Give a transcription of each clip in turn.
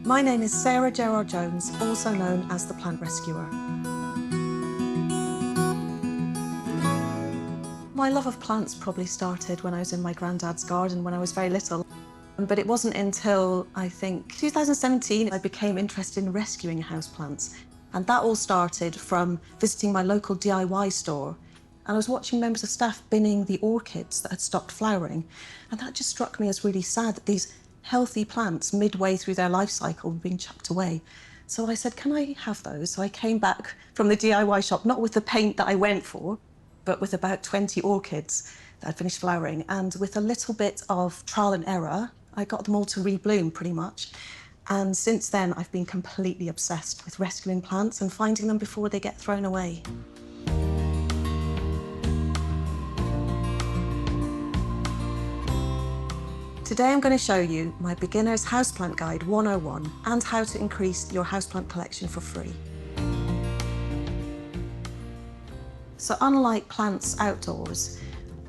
My name is Sarah Gerrad-Jones, also known as the Plant Rescuer. My love of plants probably started when I was in my granddad's garden when I was very little. But it wasn't until, I think, 2017 I became interested in rescuing houseplants. And that all started from visiting my local DIY store. And I was watching members of staff binning the orchids that had stopped flowering. And that just struck me as really sad that these healthy plants midway through their life cycle were being chucked away. So I said, can I have those? So I came back from the DIY shop, not with the paint that I went for, but with about 20 orchids that had finished flowering. And with a little bit of trial and error, I got them all to rebloom pretty much. And since then, I've been completely obsessed with rescuing plants and finding them before they get thrown away. Today I'm going to show you my Beginner's Houseplant Guide 101 and how to increase your houseplant collection for free. So unlike plants outdoors,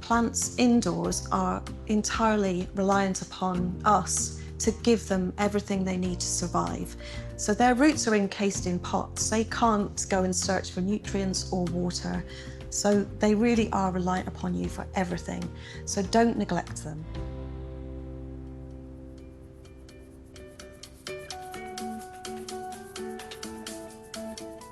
plants indoors are entirely reliant upon us to give them everything they need to survive. So their roots are encased in pots. They can't go and search for nutrients or water. So they really are reliant upon you for everything. So don't neglect them.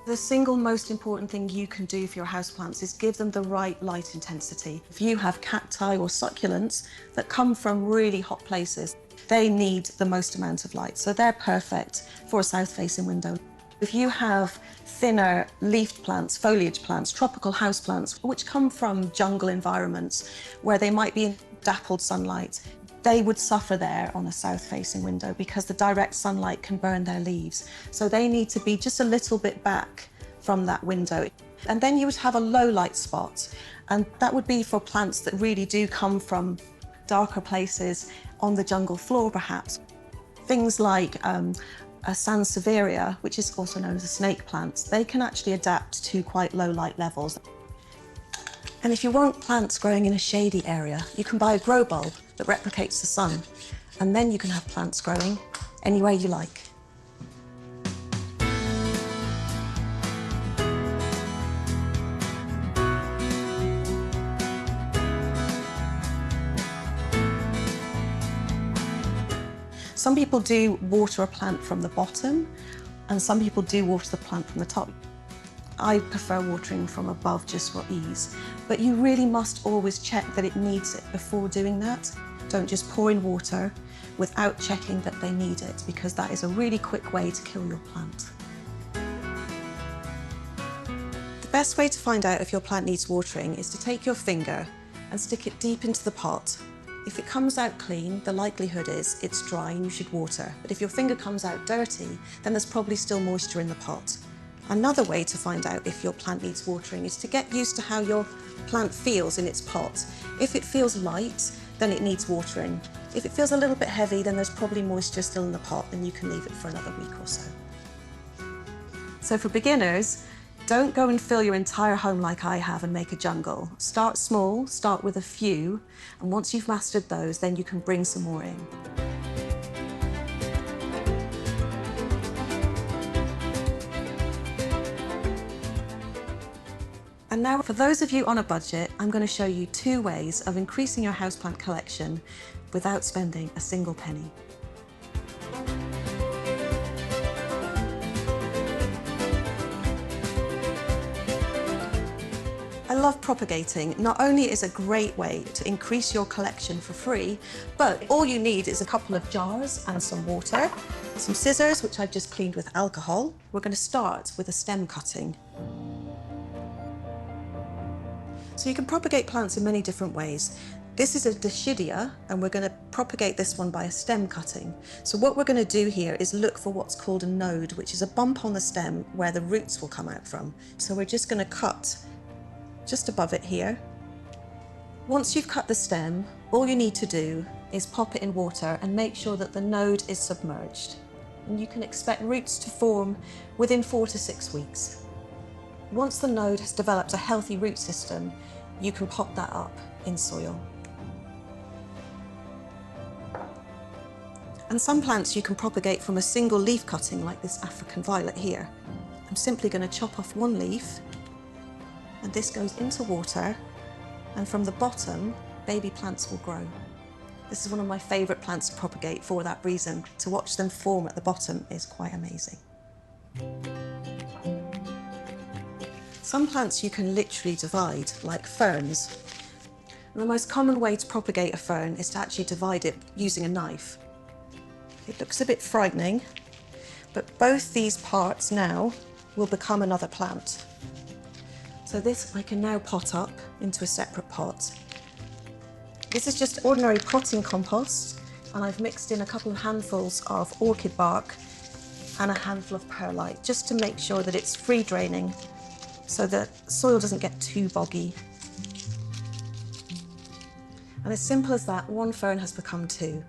The single most important thing you can do for your houseplants is give them the right light intensity. If you have cacti or succulents that come from really hot places, they need the most amount of light, so they're perfect for a south-facing window. If you have thinner leafed plants, foliage plants, tropical houseplants, which come from jungle environments where they might be in dappled sunlight, they would suffer there on a south-facing window because the direct sunlight can burn their leaves. So they need to be just a little bit back from that window. And then you would have a low light spot, and that would be for plants that really do come from darker places on the jungle floor perhaps. Things like a Sansevieria, which is also known as a snake plant, they can actually adapt to quite low light levels. And if you want plants growing in a shady area, you can buy a grow bulb that replicates the sun, and then you can have plants growing anywhere you like. Some people do water a plant from the bottom, and some people do water the plant from the top. I prefer watering from above just for ease, but you really must always check that it needs it before doing that. Don't just pour in water without checking that they need it, because that is a really quick way to kill your plant. The best way to find out if your plant needs watering is to take your finger and stick it deep into the pot. If it comes out clean, the likelihood is it's dry and you should water. But if your finger comes out dirty, then there's probably still moisture in the pot. Another way to find out if your plant needs watering is to get used to how your plant feels in its pot. If it feels light, then it needs watering. If it feels a little bit heavy, then there's probably moisture still in the pot, and you can leave it for another week or so. So for beginners, don't go and fill your entire home like I have and make a jungle. Start small, start with a few, and once you've mastered those, then you can bring some more in. And now, for those of you on a budget, I'm going to show you 2 ways of increasing your houseplant collection without spending a single penny. I love propagating. Not only is it a great way to increase your collection for free, but all you need is a couple of jars and some water, some scissors, which I've just cleaned with alcohol. We're going to start with a stem cutting. So you can propagate plants in many different ways. This is a Dischidia, and we're going to propagate this one by a stem cutting. So what we're going to do here is look for what's called a node, which is a bump on the stem where the roots will come out from. So we're just going to cut just above it here. Once you've cut the stem, all you need to do is pop it in water and make sure that the node is submerged. And you can expect roots to form within 4 to 6 weeks. Once the node has developed a healthy root system, you can pop that up in soil. And some plants you can propagate from a single leaf cutting, like this African violet here. I'm simply going to chop off one leaf, and this goes into water, and from the bottom, baby plants will grow. This is one of my favourite plants to propagate for that reason. To watch them form at the bottom is quite amazing. Some plants you can literally divide, like ferns. And the most common way to propagate a fern is to actually divide it using a knife. It looks a bit frightening, but both these parts now will become another plant. So this I can now pot up into a separate pot. This is just ordinary potting compost, and I've mixed in a couple of handfuls of orchid bark and a handful of perlite, just to make sure that it's free draining so that soil doesn't get too boggy. And as simple as that, one fern has become two.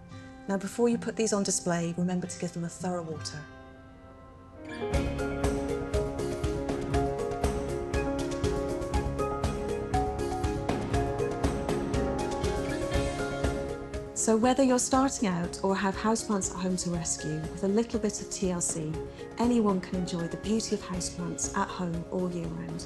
Now, before you put these on display, remember to give them a thorough water. So whether you're starting out or have houseplants at home to rescue, with a little bit of TLC, anyone can enjoy the beauty of houseplants at home all year round.